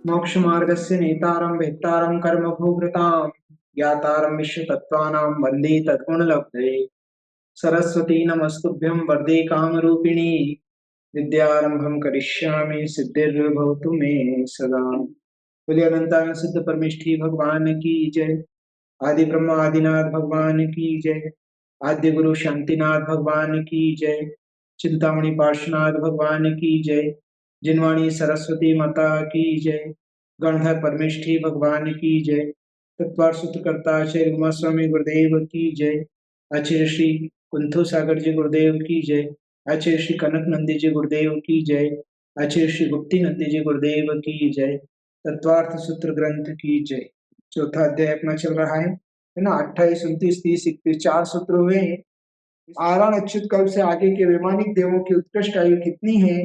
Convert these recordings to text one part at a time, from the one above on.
मोक्षमार्गस्य नेतारं वेत्तारं कर्मभोक्तारं ज्ञातारं विश्वतत्त्वानां वन्दे तद्गुणलब्धये। सरस्वती नमस्तुभ्यं वरदे कामरूपिणी, विद्यारंभं करिष्यामि सिद्धिर्भवतु मे सदा। बोलिए अनंतानंद सिद्ध परमेष्ठी भगवान की जय। आदि ब्रह्म आदिनाथ भगवान की जय। आद्य गुरु शांतिनाथ भगवान की जय। चिंतामणि पार्श्वनाथ भगवान की जय। जिनवाणी सरस्वती माता की जय। गणधर परमेष्ठी भगवान की जय। तत्वार सूत्रकर्ता श्री उमा स्वामी गुरुदेव की जय। आचार्य श्री कुंथु सागर जी गुरुदेव की जय। आचार्य श्री कनक नंदी जी गुरुदेव की जय। आचार्य श्री गुप्ती नंदी जी गुरुदेव की जय। तत्वार्थ सूत्र ग्रंथ की जय। चौथा अध्याय अपना चल रहा है ना। 28, 29, 30, 31 4 सूत्र हुए। आरण अच्युत कल्प से आगे के वैमानिक देवों की उत्कृष्ट आयु कितनी है,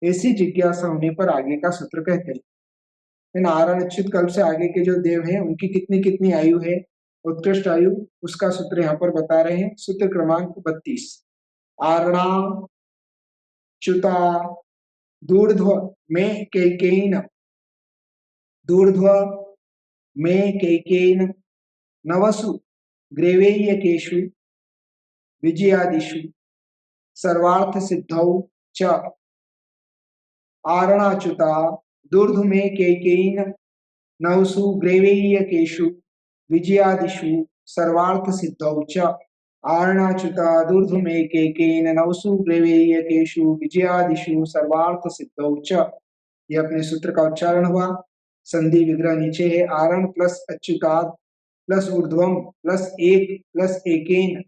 ऐसी जिज्ञासा होने पर आगे का सूत्र कहते हैं। आरण अच्युत कल्प से आगे के जो देव हैं उनकी कितनी कितनी आयु है, उत्कृष्ट आयु, उसका सूत्र यहाँ पर बता रहे हैं। सूत्र क्रमांक 32। आरणा च्युता दूर्ध्व में कैकेयिन, दूर्ध्व में कैकेयिन नवसु ग्रेवेयकेषु विजयादिषु सर्वार्थ सिद्धौ च आरणाच्युता दूर्ध्व में कैकेयिन नवसु ग्रेवेयकेषु विजयादिषु सर्वार्थ सिद्धौ च आरणाच्युता दूर्ध्व में कैकेयिन नवसु ग्रेवेयकेषु विजयादिषु सर्वार्थ सिद्धौ च। यह अपने सूत्र का उच्चारण हुआ। संधि विग्रह नीचे है। आरण प्लस अच्युतात् प्लस ऊर्ध्वम प्लस एक प्लस एकेन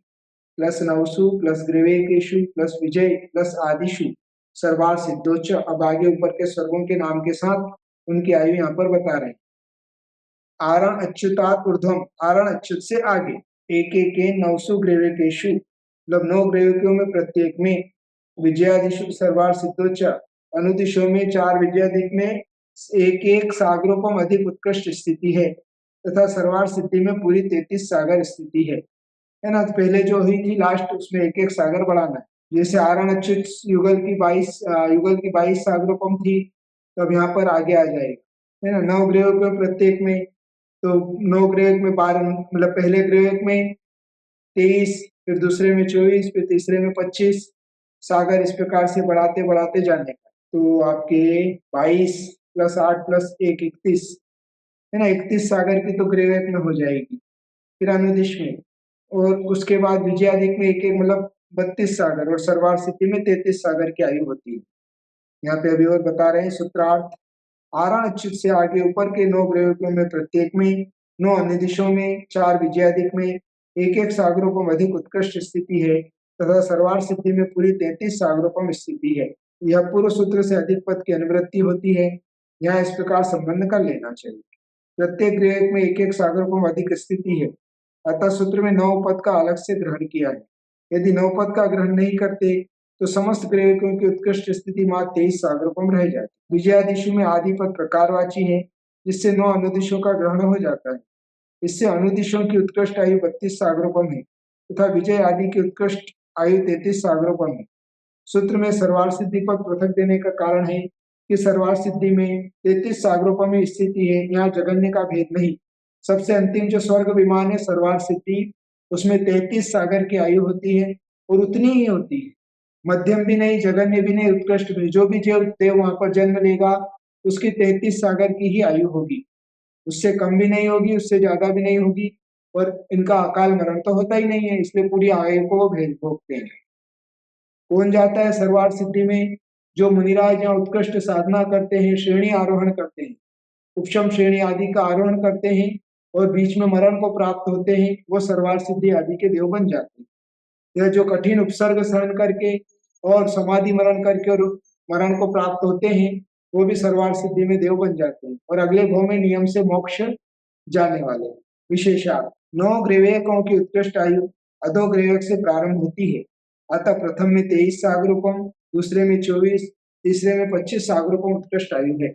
प्लस नवसु प्लस ग्रीवेकेषु प्लस विजय प्लस आदिशु सर्वार्थ सिद्धोच्च। अब आगे ऊपर के स्वर्गों के नाम के साथ उनकी आयु यहाँ पर बता रहे हैं। आरण अच्युतात् ऊर्ध्वम, आरण अच्युत से आगे, एक नवसु ग्रीवेकेषु मतलब 9 ग्रीवेकों में प्रत्येक में, विजयादिशु सर्वार्थ सिद्धोच्च अनुदिशों में 4 विजयादिक में एक एक सागरोपम अधिक उत्कृष्ट स्थिति है तथा सर्वार्थ सिद्धि में पूरी 33 सागर स्थिति है ना। तो पहले जो हुई थी लास्ट, उसमें एक एक सागर बढ़ाना है। जैसे आरण अच्युत युगल की 22 सागरोपम थी, तो अब यहाँ पर आगे आ जाएगा है ना। 9 ग्रीवक में प्रत्येक में, तो 9 ग्रीवक में 12 मतलब पहले ग्रीवक में 23, फिर दूसरे में 24, फिर तीसरे में 25 सागर, इस प्रकार से बढ़ाते बढ़ाते जाने का। तो आपके 22 प्लस 8 प्लस 1 31 है ना। 31 सागर की तो ग्रीवक में हो जाएगी, फिर अनुदिश में, और उसके बाद विजयादिक में एक एक मतलब 32 सागर, और सर्वार्थ सिद्धि में 33 सागर की आयु होती है। यहाँ पे अभी और बता रहे हैं सूत्रार्थ। आरण अच्युत से आगे ऊपर के 9 ग्रीवकों में प्रत्येक में, 9 अनुदिशों में, 4 विजयादिक में एक एक सागरोपम अधिक उत्कृष्ट स्थिति है तथा सर्वार्थ सिद्धि में पूरी 33 सागरोपम स्थिति है। यह पूर्व सूत्र से अधिक पद की अनुवृत्ति होती है। यहाँ इस प्रकार संबंध कर लेना चाहिए। प्रत्येक ग्रीवक में एक एक सागरोपम अधिक स्थिति है, अतः सूत्र में 9 पद का अलग से ग्रहण किया है। यदि 9 पद का ग्रहण नहीं करते तो समस्त ग्रीवकों की उत्कृष्ट स्थिति मात्र 23 सागरोपम रह जाती। विजयादिशु में आदि पद प्रकारवाची है, जिससे 9 अनुदिशों का ग्रहण हो जाता है। इससे अनुदिशों की उत्कृष्ट आयु 32 सागरोपम है तथा विजय आदि की उत्कृष्ट आयु 33 सागरोपम है। सूत्र में सर्वार्थ सिद्धि पद पृथक देने का कारण है कि सर्वार्थ सिद्धि में 33 सागरोपम में स्थिति है, यहाँ जगन्य का भेद नहीं। सबसे अंतिम जो स्वर्ग विमान है सर्वार्थ सिद्धि, उसमें 33 सागर की आयु होती है और उतनी ही होती है। मध्यम भी नहीं, जगन्य भी नहीं, उत्कृष्ट भी। जो भी देव वहां पर जन्म लेगा उसकी 33 सागर की ही आयु होगी, उससे कम भी नहीं होगी, उससे ज्यादा भी नहीं होगी। और इनका अकाल मरण तो होता ही नहीं है, इसलिए पूरी आयु को वो भेद भोगते हैं। कौन जाता है सर्वार्थ सिद्धि में? जो मुनिराज यहाँ उत्कृष्ट साधना करते हैं, श्रेणी आरोहण करते हैं, उपशम श्रेणी आदि का आरोहण करते हैं और बीच में मरण को प्राप्त होते हैं, वो सर्वार्थ सिद्धि आदि के देव बन जाते हैं। यह जो कठिन उपसर्ग सहन करके और समाधि मरण करके और मरण को प्राप्त होते हैं, वो भी सर्वार्थ सिद्धि में देव बन जाते हैं और अगले भव में नियम से मोक्ष जाने वाले। विशेषार्थ 9 ग्रीवकों की उत्कृष्ट आयु अधो ग्रीवक से प्रारंभ होती है। अतः प्रथम में 23 सागरोपम, दूसरे में 24, तीसरे में 25 सागरोपम उत्कृष्ट आयु है।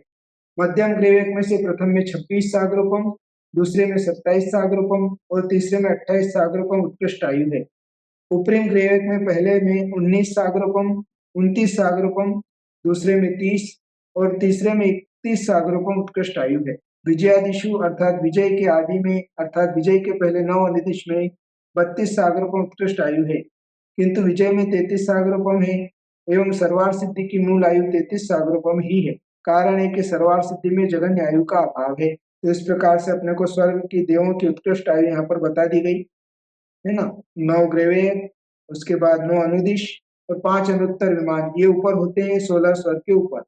मध्यम ग्रीवक में से प्रथम में 26 सागरोपम, दूसरे में 27 सागरोपम और तीसरे में 28 सागरोपम उत्कृष्ट आयु है। उपरिम ग्रीवक में पहले में 19 सागरोपम, 29 सागरोपम, दूसरे में 30 और तीसरे में 31 सागरोपम उत्कृष्ट आयु है। विजयादिशु अर्थात विजय के आदि में अर्थात विजय के पहले 9 अनिदिश में 32 सागरोपम उत्कृष्ट आयु है, किंतु विजय में 33 सागरोपम है एवं सर्वार्थ सिद्धि की मूल आयु 33 सागरोपम ही है। कारण है कि सर्वार्थ सिद्धि में जगन्य आयु का अभाव है। तो इस प्रकार से अपने को स्वर्ग की देवों की उत्कृष्ट आयु यहाँ पर बता दी गई है ना। 9 ग्रेवेद, उसके बाद 9 अनुदिश और 5 अनुत्तर विमान, ये ऊपर होते हैं 16 स्वर्ग के ऊपर।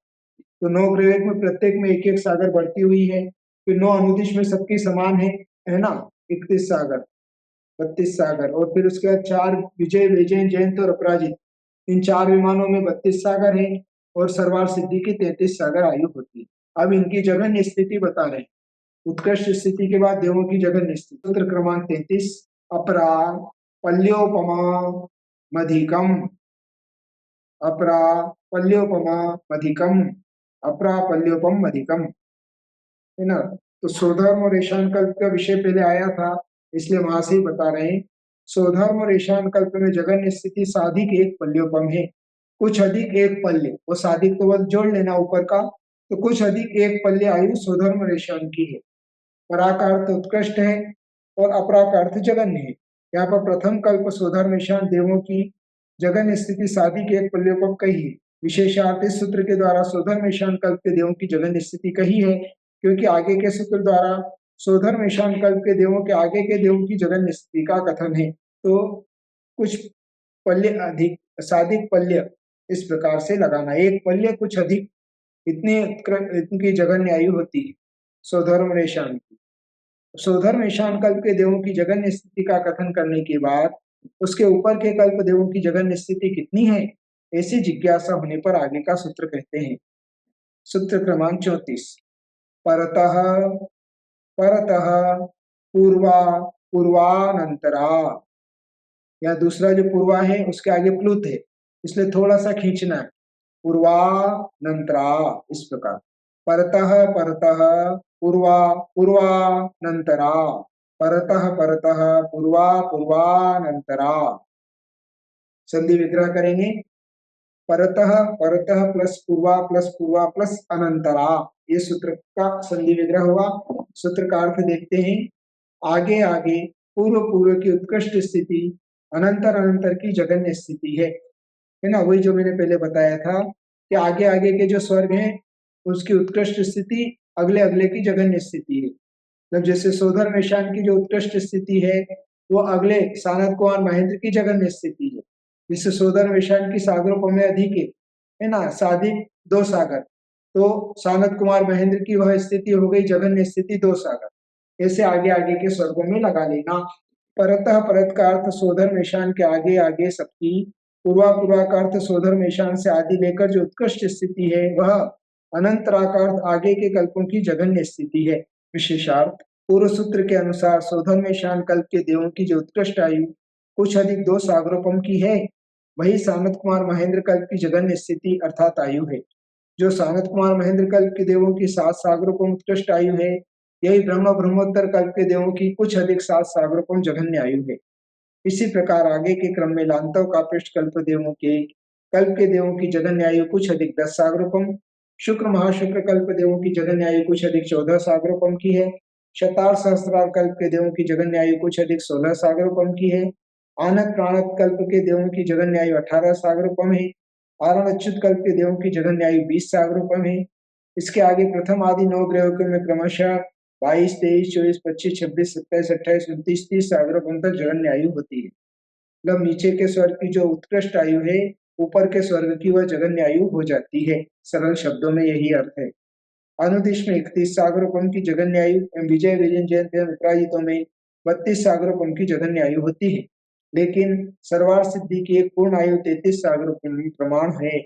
तो 9 ग्रेवेद में प्रत्येक में एक एक सागर बढ़ती हुई है। फिर 9 अनुदिश में सबकी समान है ना, 31 सागर 32 सागर। और फिर उसके बाद 4 विजय विजय जयंत और अपराजित, इन 4 विमानों में 32 सागर है और सर्वार्थ सिद्धि की 33 सागर आयु होती है। अब इनकी जगन्य स्थिति बता रहे हैं। उत्कृष्ट स्थिति के बाद देवों की जगन्य स्थिति। सूत्र क्रमांक 33, अपरा पल्योपमा मधिकम, अपरा पल्योपमा मधिकम, अपरा पल्योपम मधिकम, है ना। तो स्वधर्म और ईशान कल्प का विषय पहले आया था, इसलिए वहां से ही बता रहे हैं। स्वधर्म और ईशान कल्प में जगन्य स्थिति साधिक एक पल्योपम है, कुछ अधिक एक पल्य, वो साधिक तो बस जोड़ लेना ऊपर का, तो कुछ अधिक एक पल्य आयु स्वधर्म और ईशान की है। परा का अर्थ उत्कृष्ट है और अपरा का अर्थ जगन्य है। यहाँ पर प्रथम कल्प स्वधर्म ईशान देवों की जगन्य स्थिति साधिक एक पल्योपम कही है। विशेषार्थ इस सूत्र के द्वारा स्वधर्म ईशान कल्प के देवों की जगन्य स्थिति कही है, क्योंकि आगे के सूत्र द्वारा स्वधर्म ईशान कल्प के देवों के आगे के देवों की जगन्य स्थिति का कथन है। तो कुछ पल्य अधिक साधिक पल्य इस प्रकार से लगाना, एक पल्य कुछ अधिक, इतनी इनकी जगन्य आयु होती है स्वधर्म ईशान की। स्वधर्म ईशान कल्प के देवों की जगन्य स्थिति का कथन करने के बाद उसके ऊपर के कल्प देवों की जगन्य स्थिति कितनी है, ऐसी जिज्ञासा होने पर आगे का सूत्र कहते हैं। सूत्र क्रमांक 34, परतः परतः पूर्वा पूर्वानंतरा, या दूसरा जो पूर्वा है उसके आगे प्लुत है, इसलिए थोड़ा सा खींचना है, पूर्वानंतरा, इस प्रकार परतः परतः पूर्वा पूर्वानंतरा, परतः परतः पूर्वा पूर्वानंतरा। संधि विग्रह करेंगे, परतः परतः प्लस पूर्वा प्लस अनंतरा, ये सूत्र का संधि विग्रह हुआ। सूत्र का अर्थ देखते हैं, आगे आगे पूर्व पूर्व की उत्कृष्ट स्थिति, अनंतर अनंतर की जगन्य स्थिति है ना। वही जो मैंने पहले बताया था कि आगे आगे के जो स्वर्ग हैं उसकी उत्कृष्ट स्थिति अगले अगले की जगन्य स्थिति है। मतलब जैसे सोधर्म ईशान की जो उत्कृष्ट स्थिति है वो अगले सानद कुमार महेंद्र की जगन्य स्थिति है। जिससे सोधर्म ईशान की सागरों में अधिक है ना, साधिक 2 सागर, तो सानद कुमार महेंद्र की वह स्थिति हो गई जगन्य स्थिति 2 सागर। ऐसे आगे आगे के स्वर्गों में लगा लेना। परतः परत का अर्थ सोधर्म ईशान के आगे आगे सबकी, पूर्वा पूर्वा का अर्थ सोधर्म ईशान से आदि लेकर जो उत्कृष्ट स्थिति है वह, अनंतरा का अर्थ आगे के कल्पों की जगन्य स्थिति है। विशेषार्थ पूर्व सूत्र के अनुसार सोधर्म ईशान कल्प के देवों की जो उत्कृष्ट आयु कुछ अधिक 2 सागरोपम की है, वही सानत कुमार महेंद्र कल्प की जगन्य स्थिति अर्थात आयु है। जो सानत कुमार महेंद्र कल्प के देवों की 7 सागरोपम उत्कृष्ट आयु है, यही ब्रह्म ब्रह्मोत्तर कल्प के देवों की कुछ अधिक 7 सागरोपम जघन्य आयु है। इसी प्रकार आगे के क्रम में लांतव कापिष्ट कल्प देवों के कल्प के देवों की जघन्य आयु कुछ अधिक 10 सागरोपम, शुक्र महाशुक्र कल्प देवों की जघन्य आयु कुछ अधिक 14 सागरोपम की है, शतार सहस्त्रार कल्प के देवों की जघन्य आयु कुछ अधिक 16 सागरोपम की है, आनत प्राणत कल्प के देवों की जघन्य आयु 18 सागरोपम है, आरण अच्युत कल्प के देवों की जघन्य आयु 20 सागरोपम है। इसके आगे प्रथम आदि 9 ग्रहों में क्रमशः 22, 23, 24, 25, 26, 27, 28, 29, 30 सागरोपम तक जघन्य आयु होती है। मतलब नीचे के स्वर्ग की जो उत्कृष्ट आयु है, ऊपर के स्वर्ग की वह जघन्य आयु हो जाती है। सरल शब्दों में यही अर्थ है। अनुदिश में 31 सागरोपम की जघन्य आयु, विजय विजय जयंत विपराजितों में 32 सागरोपम की जघन्य आयु होती है। लेकिन सर्वार्थ सिद्धि की एक पूर्ण आयु 33 सागरोपम प्रमाण है।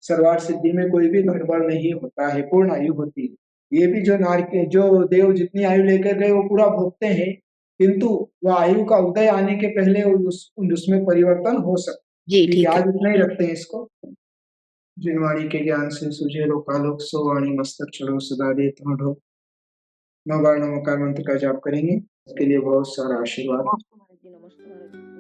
सर्वार्थ सिद्धि में कोई भी गड़बड़ नहीं होता है, पूर्ण आयु होती है। ये भी जो देव जितनी आयु लेकर गए वो पूरा भोगते हैं, किंतु वह आयु का उदय आने के पहले उसमें परिवर्तन हो सकता जी, ठीक है। याद इतना ही रखते हैं इसको। जिन वाणी के ज्ञान से सुझे लोकालोक, सो वाणी मस्तक चढ़ो सदा दे ढो। 9 बार नमोकार मंत्र का जाप करेंगे, इसके लिए बहुत सारा आशीर्वाद। नमस्कार।